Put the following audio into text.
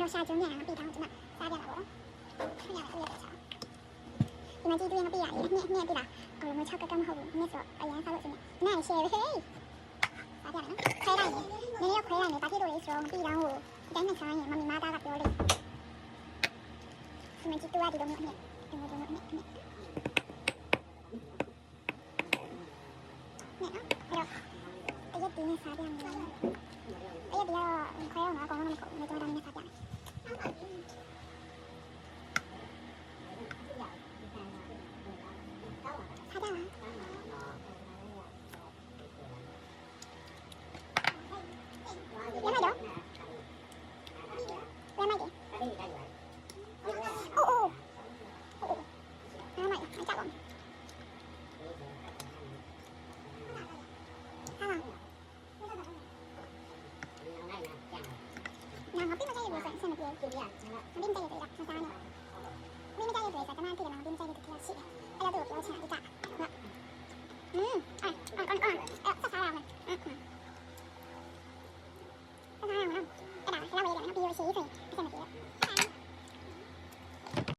下周面然后闭堂真的撒掉了我看下来我也得瞧ဒီမှာကြည့်တွေ့ရင်မပြရဘူးနှစ်ပြတာအလုံး6ကကမဟုတ်ဘူးနှစ်ဆိုအရင်စားလို့ရှင်နားရှယ်ပဲဟေးစားပြတယ်နော်ခွဲလိုက်နေနည်းခွဲလိုက်နေဘာဖြစ်လို့လဲဆိုတော့မပြီးတော့ဟိုတိုင်းနဲ့ဆိုင်ရင်မမီမားသားကပြောလို့ဒီမှာကြည့်တွေ့ရတယ်တော့နှစ်ဒီမှာတော့နှစ်နော်အဲ့တော့တရက်တင်းနဲ့စားပြမယ်တရက်တော့ခွဲအောင်တော့အကောင်လုံးမကုန်နေတော့လည်းစားပြမယ်စားကြလားLấy mai được. Lấy mai kìa. Ô ô. Ô. Lấy mai, mày chắc không? Sao nào? Nào ngọc biết mà chơi được rồi, xem được gì? Nó biết chơi được rồi, nó sao nữa? Biết chơi được rồi, cái mai kia là nó biết chơi được thì là chị. Đây là được, nó chả đi cả. Sắp phá nào này. Cái nào không? Cái nào? Cái nào bây giờ nó tiêu xí rồi. Xem được